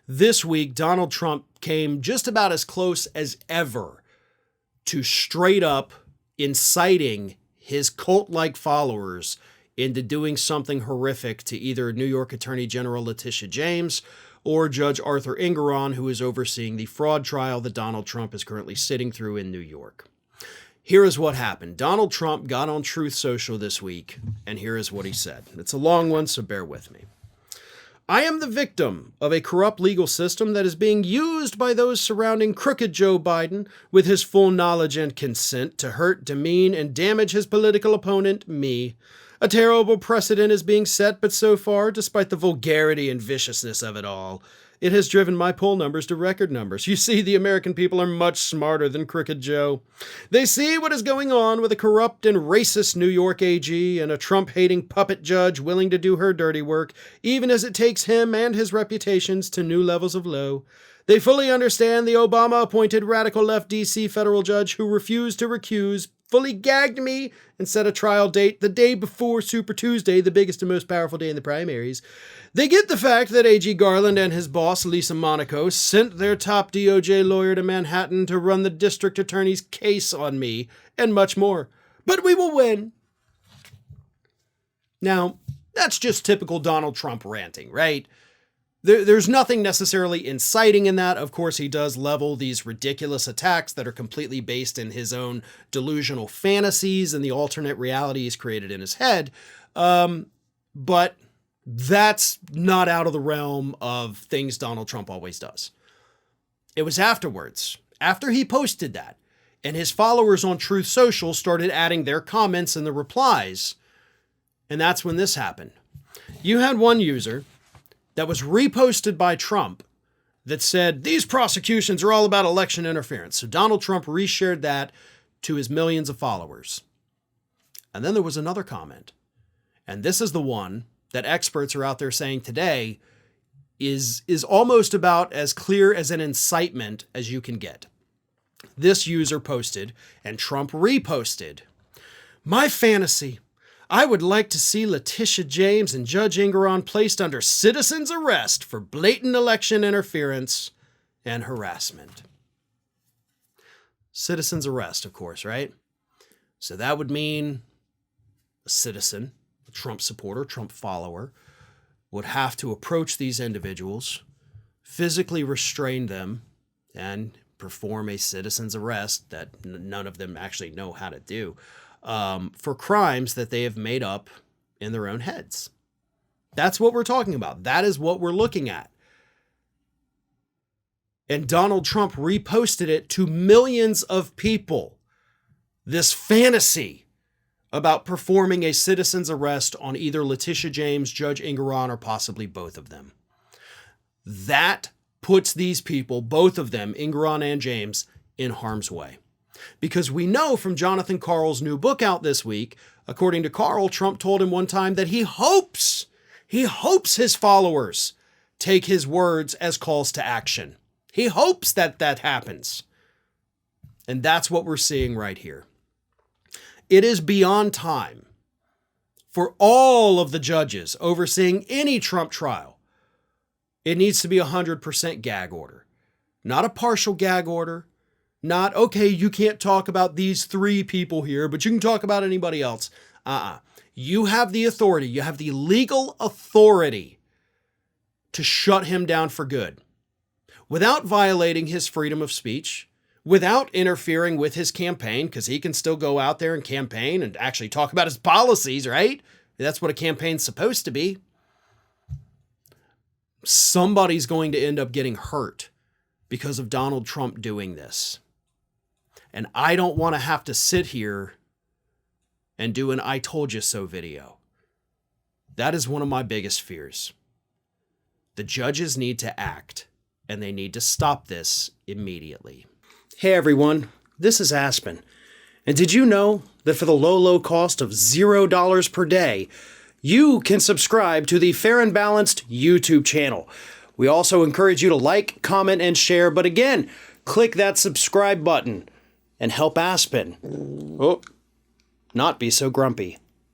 This week, Donald Trump came just about as close as ever to straight up inciting his cult-like followers into doing something horrific to either New York Attorney General Letitia James or Judge Arthur Eron, who is overseeing the fraud trial that Donald Trump is currently sitting through in New York. Here is what happened. Donald Trump got on Truth Social this week, and here is what he said. It's a long one, so bear with me. I am the victim of a corrupt legal system that is being used by those surrounding crooked Joe Biden with his full knowledge and consent to hurt, demean, and damage his political opponent, me. A terrible precedent is being set, but so far, despite the vulgarity and viciousness of it all, it has driven my poll numbers to record numbers. You see, the American people are much smarter than Crooked Joe. They see what is going on with a corrupt and racist New York AG and a Trump-hating puppet judge willing to do her dirty work, even as it takes him and his reputations to new levels of low. They fully understand the Obama-appointed radical left D.C. federal judge who refused to recuse fully gagged me and set a trial date the day before Super Tuesday, the biggest and most powerful day in the primaries. They get the fact that AG Garland and his boss, Monaco, sent their top DOJ lawyer to Manhattan to run the district attorney's case on me, and much more. But we will win. Now, that's just typical Donald Trump ranting, right? There's nothing necessarily inciting in that. Of course, he does level these ridiculous attacks that are completely based in his own delusional fantasies and the alternate reality he's created in his head. But that's not out of the realm of things Donald Trump always does. It was afterwards, after he posted that, and his followers on Truth Social started adding their comments in the replies, and that's when this happened. You had one user that was reposted by Trump that said, these prosecutions are all about election interference. So Donald Trump reshared that to his millions of followers. And then there was another comment. And this is the one that experts are out there saying today is almost about as clear as an incitement as you can get. This user posted, and Trump reposted, my fantasy. I would like to see Letitia James and Judge Engoron placed under citizen's arrest for blatant election interference and harassment. Citizen's arrest, of course, right? So that would mean a citizen, a Trump supporter, Trump follower, would have to approach these individuals, physically restrain them, and perform a citizen's arrest that none of them actually know how to do. For crimes that they have made up in their own heads. That's what we're talking about. That is what we're looking at. And Donald Trump reposted it to millions of people. This fantasy about performing a citizen's arrest on either Letitia James, Judge Engoron, or possibly both of them. That puts these people, both of them, Engoron and James, in harm's way. Because we know from Jonathan Karl's new book out this week, according to Karl, Trump told him one time that he hopes his followers take his words as calls to action. He hopes that happens. And that's what we're seeing right here. It is beyond time for all of the judges overseeing any Trump trial. It needs to be 100% gag order, not a partial gag order. Not, okay, you can't talk about these three people here, but you can talk about anybody else. You have the authority. You have the legal authority to shut him down for good without violating his freedom of speech, without interfering with his campaign, because he can still go out there and campaign and actually talk about his policies, right? That's what a campaign's supposed to be. Somebody's going to end up getting hurt because of Donald Trump doing this. And I don't want to have to sit here and do an I told you so video. That is one of my biggest fears. The judges need to act, and they need to stop this immediately. Hey everyone, this is Aspen. And did you know that for the low cost of $0 per day, you can subscribe to the Fair and Balanced YouTube channel. We also encourage you to like, comment, and share, but again, click that subscribe button and help Aspen not be so grumpy.